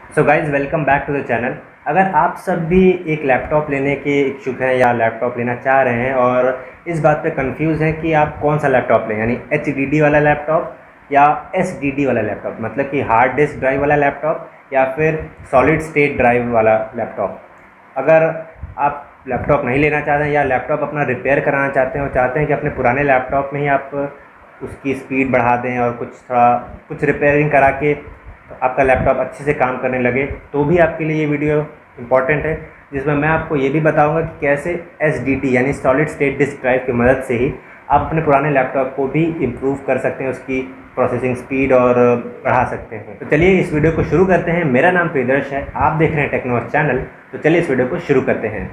So guys welcome back to the channel. अगर आप सब भी एक लैपटॉप लेने के इच्छुक हैं या लैपटॉप लेना चाह रहे हैं और इस बात पे कंफ्यूज हैं कि आप कौन सा लैपटॉप लें, यानी एचडीडी वाला लैपटॉप या एसडीडी वाला लैपटॉप, मतलब कि हार्ड डिस्क ड्राइव वाला लैपटॉप या फिर सॉलिड स्टेट ड्राइव वाला लैपटॉप। अगर आप लैपटॉप नहीं लेना चाहते हैं या लैपटॉप अपना रिपेयर कराना चाहते हैं और चाहते हैं कि अपने पुराने लैपटॉप में ही आप उसकी स्पीड बढ़ा दें और कुछ रिपेयरिंग करा के आपका लैपटॉप अच्छे से काम करने लगे, तो भी आपके लिए ये वीडियो इम्पॉर्टेंट है, जिसमें मैं आपको ये भी बताऊंगा कि कैसे एसडीडी यानी सॉलिड स्टेट डिस्क ड्राइव की मदद से ही आप अपने पुराने लैपटॉप को भी इम्प्रूव कर सकते हैं, उसकी प्रोसेसिंग स्पीड और बढ़ा सकते हैं। तो चलिए इस वीडियो को शुरू करते हैं। मेरा नाम प्रियदर्श है, आप देख रहे हैं टेक्नोज चैनल। तो चलिए इस वीडियो को शुरू करते हैं।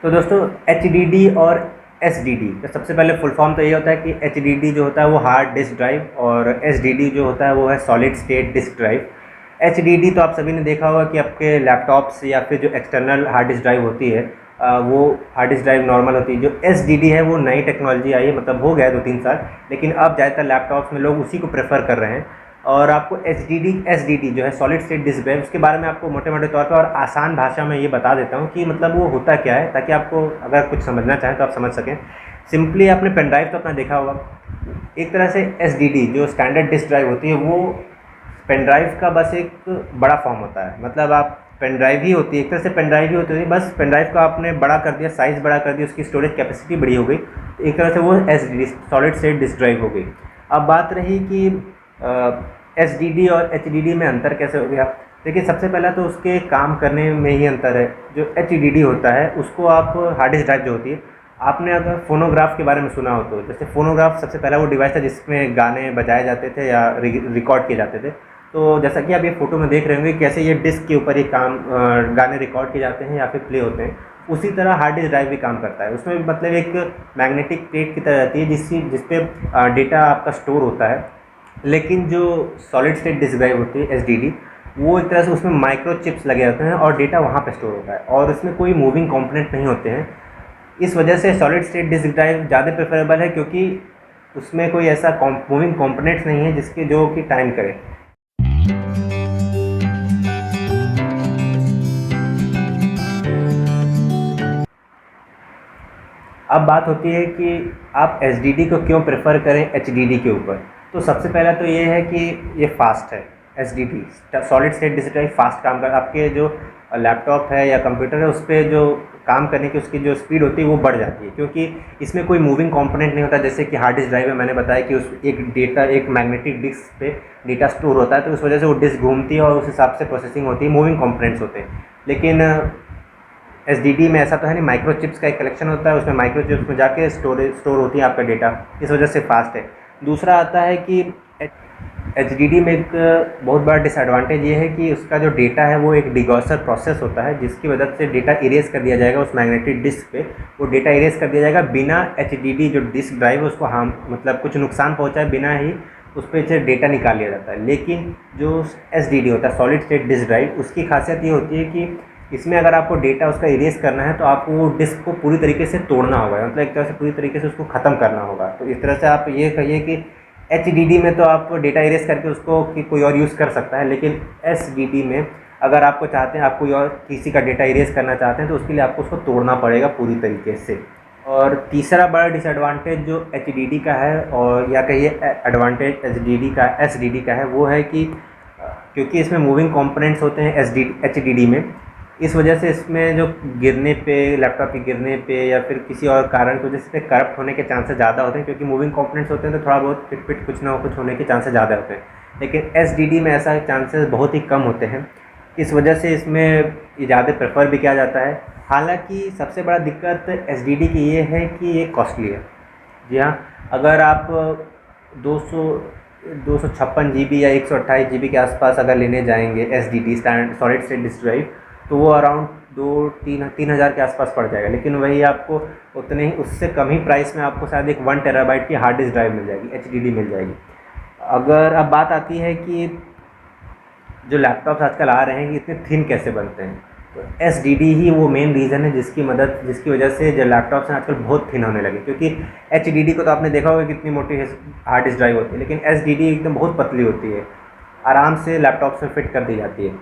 तो दोस्तों एच और एस तो सबसे पहले फुल फॉर्म तो ये होता है कि एच जो होता है वो हार्ड डिस्क ड्राइव और एस जो होता है वो है solid state disk drive. H तो आप सभी ने देखा होगा कि आपके लैपटॉप्स या फिर जो एक्सटर्नल हार्ड डिस्क ड्राइव होती है वो हार्ड डिस्क ड्राइव नॉर्मल होती है। जो एस है वो नई टेक्नोलॉजी आई है, मतलब हो गया है 2-3 साल, लेकिन अब ज़्यादातर लैपटॉप्स में लोग उसी को प्रेफर कर रहे हैं। और आपको एस डी जो है सॉलिड स्टेट डिस्क ड्राइव, उसके बारे में आपको मोटे मोटे तौर पर और आसान भाषा में ये बता देता हूँ कि मतलब वो होता क्या है, ताकि आपको अगर कुछ समझना चाहें तो आप समझ सकें। सिंपली आपने पेन ड्राइव तो अपना देखा होगा, एक तरह से एस जो स्टैंडर्ड डिस्क ड्राइव होती है वो पेन ड्राइव का बस एक बड़ा फॉर्म होता है। मतलब आप पेन ड्राइव ही होती है, एक तरह से पेन ड्राइव ही होती है, बस पेन ड्राइव का आपने बड़ा कर दिया, साइज़ बड़ा कर दिया, उसकी स्टोरेज कैपेसिटी बड़ी हो गई, तो एक तरह से वो S solid state disk drive हो गई। अब बात रही कि एस और एच में अंतर कैसे हो गया। देखिए सबसे पहला तो उसके काम करने में ही अंतर है। जो एच होता है उसको आप हार्ड डिस्क ड्राइव जो होती है, आपने अगर फ़ोनोग्राफ के बारे में सुना हो तो जैसे फ़ोनोग्राफ सबसे पहला वो डिवाइस था जिसमें गाने बजाए जाते थे या रिकॉर्ड किए जाते थे। तो जैसा कि आप ये फ़ोटो में देख रहे होंगे कैसे ये डिस्क के ऊपर ही गाने रिकॉर्ड किए जाते हैं या फिर प्ले होते हैं, उसी तरह हार्ड डिस्क ड्राइव भी काम करता है। उसमें मतलब एक मैग्नेटिक प्लेट की तरह रहती है जिसपे डेटा आपका स्टोर होता है। लेकिन जो सॉलिड स्टेट डिस्क ड्राइव होती है एस वो एक तरह से उसमें माइक्रो चिप्स लगे होते हैं और डेटा वहाँ पे स्टोर होता है और उसमें कोई मूविंग कंपोनेंट नहीं होते हैं। इस वजह से सॉलिड स्टेट डिस्क ड्राइव ज़्यादा प्रेफरेबल है, क्योंकि उसमें कोई ऐसा मूविंग कंपोनेंट्स नहीं है जिसके जो कि टाइम करे। अब बात होती है कि आप एस को क्यों प्रेफर करें एच के ऊपर। तो सबसे पहला तो ये है कि ये फास्ट है। S solid state disk drive fast काम कर, आपके जो लैपटॉप है या कंप्यूटर है उस पर जो काम करने की उसकी जो स्पीड होती है वो बढ़ जाती है, क्योंकि इसमें कोई मूविंग कंपोनेंट नहीं होता। जैसे कि हार्ड डिस्क ड्राइव में मैंने बताया कि उस एक मैग्नेटिक डिस्क पे डेटा स्टोर होता है, तो उस वजह से वो डिस्क घूमती है और उस हिसाब से प्रोसेसिंग होती है, मूविंग कंपोनेंट्स होते हैं। लेकिन एस में ऐसा तो है नहीं, माइक्रो चिप्स का एक कलेक्शन होता है, उसमें माइक्रो चिप्स में जाके स्टोर होती है आपका डेटा, इस वजह से फास्ट है। दूसरा आता है कि एच में एक बहुत बड़ा डिसएडवांटेज ये है कि उसका जो डेटा है वो एक डिगॉसर प्रोसेस होता है, जिसकी वजह से डेटा इरेज कर दिया जाएगा उस मैग्नेटिक डिस्क पे। वो डेटा इरेज कर दिया जाएगा बिना एच जो डिस्क ड्राइव है उसको मतलब कुछ नुकसान पहुँचाए बिना ही उस पर से डेटा निकाल लिया जाता है। लेकिन जो एस होता है सॉलिड स्टेट डिस्क ड्राइव, उसकी खासियत ये होती है कि इसमें अगर आपको डेटा उसका इरेज करना है तो आपको वो डिस्क को पूरी तरीके से तोड़ना होगा, मतलब एक तरह से पूरी तरीके से उसको ख़त्म करना होगा। तो इस तरह से आप ये कहिए कि एच में तो आप डेटा इरेज करके उसको कोई और यूज़ कर सकता है, लेकिन एस में अगर आपको चाहते हैं, आप कोई और किसी का डेटा इरेज करना चाहते हैं तो उसके लिए आपको उसको तोड़ना पड़ेगा पूरी तरीके से। और तीसरा बड़ा डिसएडवांटेज जो एच का है, और या कहिए एडवांटेज एस का है, वो है कि क्योंकि इसमें मूविंग कंपोनेंट्स होते हैं एच में, इस वजह से इसमें जो गिरने पे, लैपटॉप के गिरने पे या फिर किसी और कारण की वजह से करप्ट होने के चांसेस ज़्यादा होते हैं, क्योंकि मूविंग कंपोनेंट्स होते हैं तो थोड़ा बहुत फिट कुछ ना कुछ होने के चांसेस ज़्यादा होते हैं। लेकिन एस में ऐसा चांसेस बहुत ही कम होते हैं, इस वजह से इसमें ये ज़्यादा प्रेफर भी किया जाता है। हालांकि सबसे बड़ा दिक्कत एस की ये है कि ये कॉस्टली है। जी हाँ, अगर आप 256 GB या 128 GB के आसपास अगर लेने जाएंगे S stand solid state disk drive, तो वो अराउंड 2-3 हज़ार के आसपास पड़ जाएगा। लेकिन वही आपको उतने ही उससे कम ही प्राइस में आपको शायद एक 1 टेराबाइट की हार्ड डिस्क ड्राइव मिल जाएगी, एच मिल जाएगी। अगर अब बात आती है कि जो लैपटॉप्स आजकल आ रहे हैं कि इतने थिन कैसे बनते हैं, तो एसडीडी ही वो मेन रीज़न है जिसकी वजह से जो लैपटॉप्स हैं आजकल बहुत थिन होने लगे, क्योंकि एचडीडी को तो आपने देखा होगा कितनी मोटी हार्ड डिस्क ड्राइव होती है, लेकिन एसडीडी एकदम बहुत पतली होती है, आराम से लैपटॉप्स में फिट कर दी जाती है।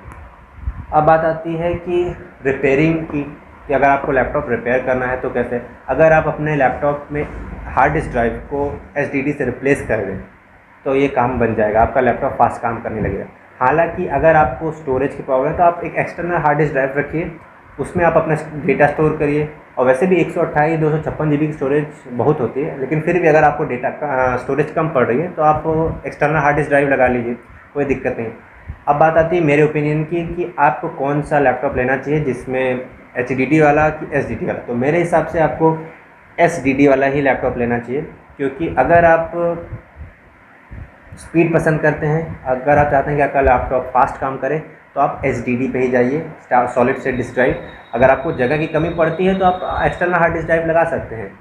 अब बात आती है कि रिपेयरिंग की, कि अगर आपको लैपटॉप रिपेयर करना है तो कैसे। अगर आप अपने लैपटॉप में हार्ड डिस्क ड्राइव को एसडीडी से रिप्लेस कर दें तो ये काम बन जाएगा, आपका लैपटॉप फास्ट काम करने लगेगा। हालांकि अगर आपको स्टोरेज की प्रॉब्लम है तो आप एक एक्सटर्नल हार्ड डिस्क ड्राइव रखिए, उसमें आप अपना डेटा स्टोर करिए। और वैसे भी 128 256 GB की स्टोरेज बहुत होती है, लेकिन फिर भी अगर आपको डेटा का स्टोरेज कम पड़ रही है तो आप एक्सटर्नल हार्ड डिस्क ड्राइव लगा लीजिए, कोई दिक्कत नहीं। अब बात आती है मेरे ओपिनियन की कि आपको कौन सा लैपटॉप लेना चाहिए, जिसमें एचडीडी वाला कि एसडीडी वाला। तो मेरे हिसाब से आपको एसडीडी वाला ही लैपटॉप लेना चाहिए, क्योंकि अगर आप स्पीड पसंद करते हैं, अगर आप चाहते हैं कि आपका लैपटॉप फास्ट काम करे, तो आप एसडीडी पे ही जाइए, सॉलिड स्टेट डिस्क ड्राइव। अगर आपको जगह की कमी पड़ती है तो आप एक्सटर्नल हार्ड डिस्क ड्राइव लगा सकते हैं,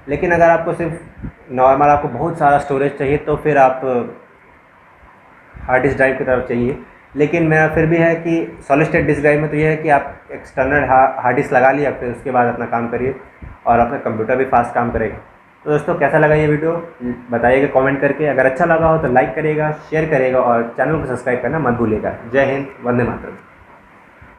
लेकिन अगर आपको सिर्फ नॉर्मल आपको बहुत सारा स्टोरेज चाहिए तो फिर आप हार्ड डिस्क ड्राइव की तरफ चाहिए। लेकिन मेरा फिर भी है कि सॉलिड स्टेट डिस्क ड्राइव में तो ये है कि आप एक्सटर्नल हार्ड डिस्क लगा लिया, फिर उसके बाद अपना काम करिए और अपना कंप्यूटर भी फास्ट काम करेगा। तो दोस्तों कैसा लगा ये वीडियो बताइएगा कमेंट करके। अगर अच्छा लगा हो तो लाइक करिएगा, शेयर करिएगा और चैनल को सब्सक्राइब करना मत भूलिएगा। जय हिंद, वंदे मातरम।